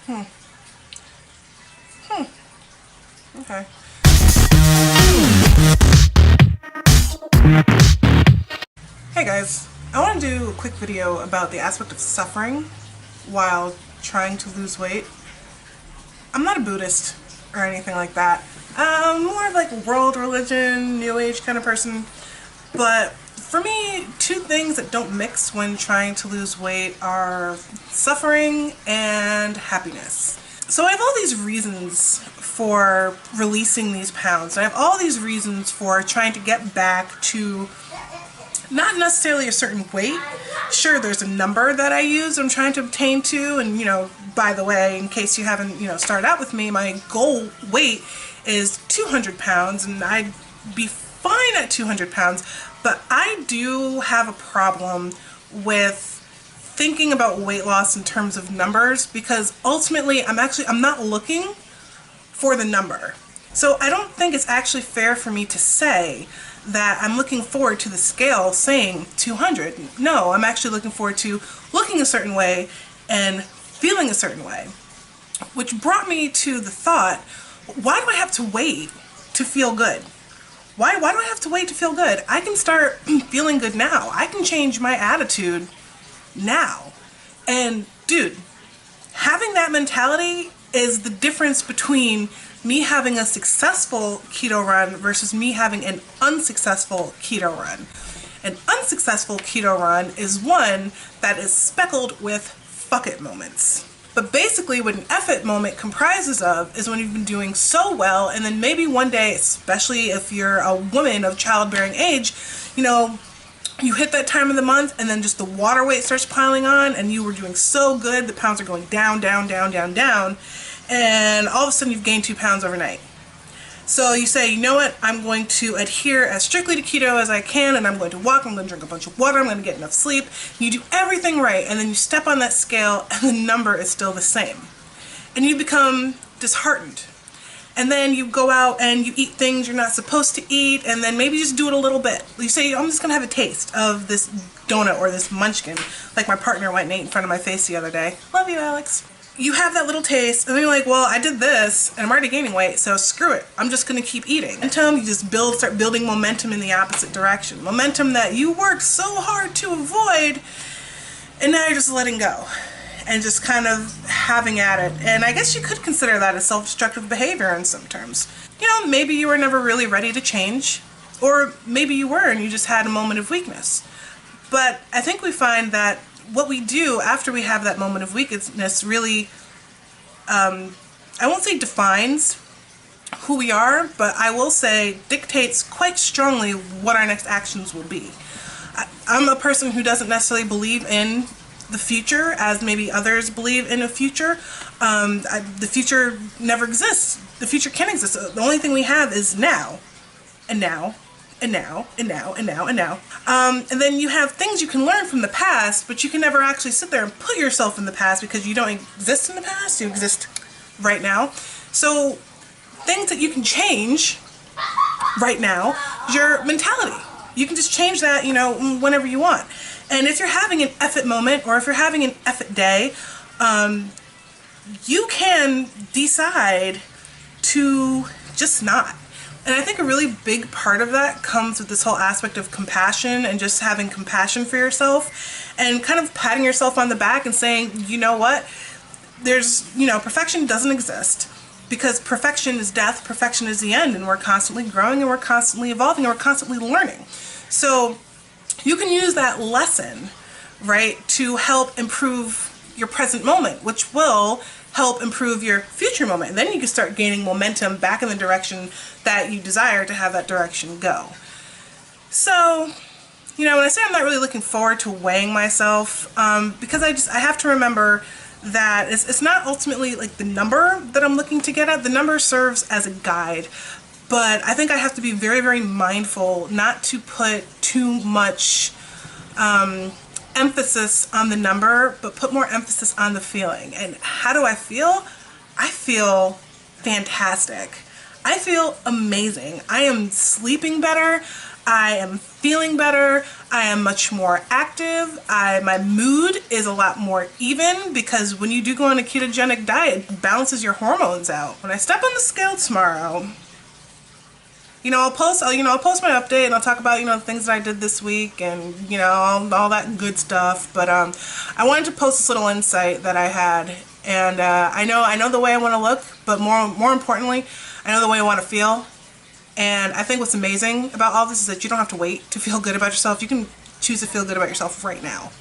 Hmm. Okay. Hey guys, I want to do a quick video about the aspect of suffering while trying to lose weight. I'm not a Buddhist or anything like that. I'm more of like a world religion, new age kind of person. But for me, two things that don't mix when trying to lose weight are suffering and happiness. So I have all these reasons for releasing these pounds. I have all these reasons for trying to get back to not necessarily a certain weight. Sure, there's a number that I use I'm trying to obtain to, and by the way, in case you haven't started out with me, my goal weight is 200 pounds, and I'd be fine at 200 pounds, but I do have a problem with thinking about weight loss in terms of numbers, because ultimately I'm not looking for the number. So I don't think it's actually fair for me to say that I'm looking forward to the scale saying 200. No, I'm actually looking forward to looking a certain way and feeling a certain way. Which brought me to the thought, why do I have to wait to feel good? Why do I have to wait to feel good? I can start feeling good now. I can change my attitude now. And dude, having that mentality is the difference between me having a successful keto run versus me having an unsuccessful keto run. An unsuccessful keto run is one that is speckled with fuck it moments. But basically what an F it moment comprises of is when you've been doing so well, and then maybe one day, especially if you're a woman of childbearing age, you hit that time of the month and then just the water weight starts piling on and you were doing so good, the pounds are going down, down, down, down, down, and all of a sudden you've gained 2 pounds overnight. So you say, you know what, I'm going to adhere as strictly to keto as I can, and I'm going to walk, I'm going to drink a bunch of water, I'm going to get enough sleep. You do everything right, and then you step on that scale and the number is still the same. And you become disheartened. And then you go out and you eat things you're not supposed to eat, and then maybe just do it a little bit. You say, I'm just going to have a taste of this donut or this munchkin, like my partner went and ate in front of my face the other day. Love you, Alex. You have that little taste, and then you're like, well, I did this, and I'm already gaining weight, so screw it. I'm just going to keep eating. Until you just start building momentum in the opposite direction. Momentum that you worked so hard to avoid, and now you're just letting go. And just kind of having at it. And I guess you could consider that a self-destructive behavior in some terms. Maybe you were never really ready to change, or maybe you were and you just had a moment of weakness. But I think we find that what we do after we have that moment of weakness really, I won't say defines who we are, but I will say dictates quite strongly what our next actions will be. I'm a person who doesn't necessarily believe in the future as maybe others believe in a future. The future never exists. The future can't exist. The only thing we have is now, and now, and now, and now, and now, and now. And then you have things you can learn from the past, but you can never actually sit there and put yourself in the past because you don't exist in the past, you exist right now. So things that you can change right now is your mentality. You can just change that, whenever you want. And if you're having an F it moment, or if you're having an F it day, you can decide to just not. And I think a really big part of that comes with this whole aspect of compassion and just having compassion for yourself and kind of patting yourself on the back and saying, you know what, perfection doesn't exist, because perfection is death, perfection is the end, and we're constantly growing and we're constantly evolving and we're constantly learning. So you can use that lesson, right, to help improve your present moment, which will help improve your future moment. And then you can start gaining momentum back in the direction that you desire to have that direction go. So, when I say I'm not really looking forward to weighing myself, because I have to remember that it's not ultimately like the number that I'm looking to get at. The number serves as a guide. But I think I have to be very, very mindful not to put too much emphasis on the number, but put more emphasis on the feeling. And how do I feel? I feel fantastic. I feel amazing. I am sleeping better. I am feeling better. I am much more active. My mood is a lot more even, because when you do go on a ketogenic diet, it balances your hormones out. When I step on the scale tomorrow, I'll post my update, and I'll talk about, the things that I did this week, and, all that good stuff. But I wanted to post this little insight that I had, and I know the way I want to look, but more importantly, I know the way I want to feel. And I think what's amazing about all this is that you don't have to wait to feel good about yourself. You can choose to feel good about yourself right now.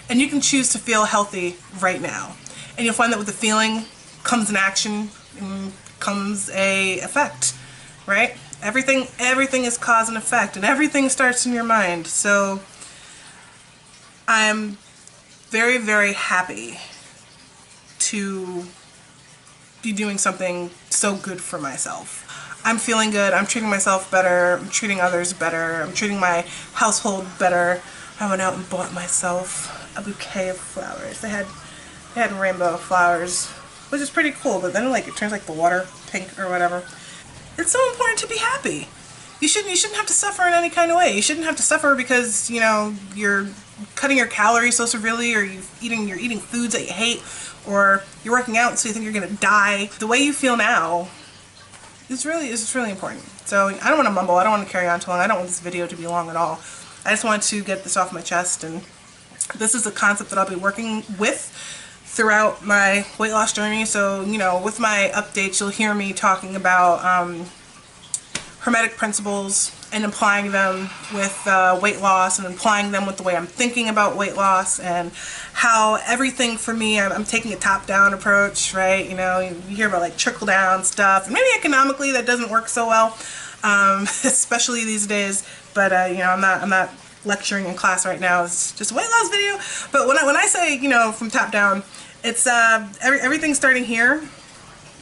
And you can choose to feel healthy right now. And you'll find that with the feeling comes an action, and comes a effect, right? Everything is cause and effect, and everything starts in your mind. So I'm very, very happy to be doing something so good for myself. I'm feeling good. I'm treating myself better. I'm treating others better. I'm treating my household better. I went out and bought myself a bouquet of flowers. They had rainbow flowers, which is pretty cool, but then it turns like the water pink or whatever. It's so important to be happy. You shouldn't have to suffer in any kind of way. You shouldn't have to suffer because, you're cutting your calories so severely, or you're eating foods that you hate, or you're working out so you think you're gonna die. The way you feel now is really important. So I don't want to mumble. I don't want to carry on too long. I don't want this video to be long at all. I just wanted to get this off my chest, and this is a concept that I'll be working with throughout my weight loss journey. So, with my updates, you'll hear me talking about hermetic principles and applying them with weight loss, and applying them with the way I'm thinking about weight loss, and how everything for me, I'm taking a top-down approach, right? You hear about like trickle-down stuff, and maybe economically that doesn't work so well, especially these days. But I'm not lecturing in class right now. It's just a weight loss video. But when I say from top down, it's everything's starting here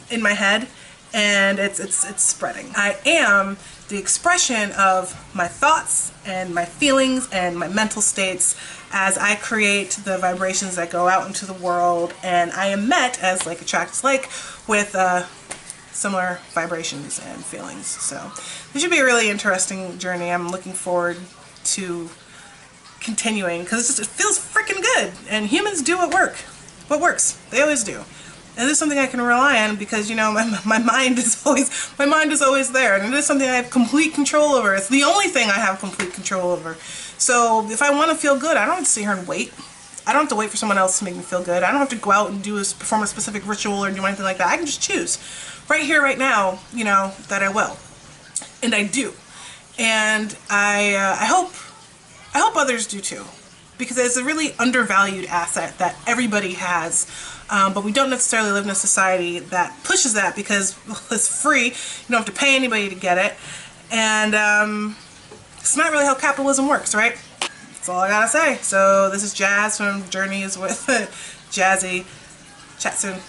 in my head, and it's spreading. I am the expression of my thoughts and my feelings and my mental states as I create the vibrations that go out into the world, and I am met, as like attracts like, with similar vibrations and feelings. So this should be a really interesting journey. I'm looking forward to continuing, because it feels freaking good, and humans do what works. They always do. And this is something I can rely on, because my mind is always there, and it is something I have complete control over. It's the only thing I have complete control over. So if I want to feel good, I don't have to sit here and wait. I don't have to wait for someone else to make me feel good. I don't have to go out and perform a specific ritual or do anything like that. I can just choose right here, right now, that I will, and I do. And I hope others do too, because it's a really undervalued asset that everybody has. But we don't necessarily live in a society that pushes that, because it's free. You don't have to pay anybody to get it. And it's not really how capitalism works, right? That's all I gotta say. So this is Jazz from Journeys with Jazzy. Chat soon.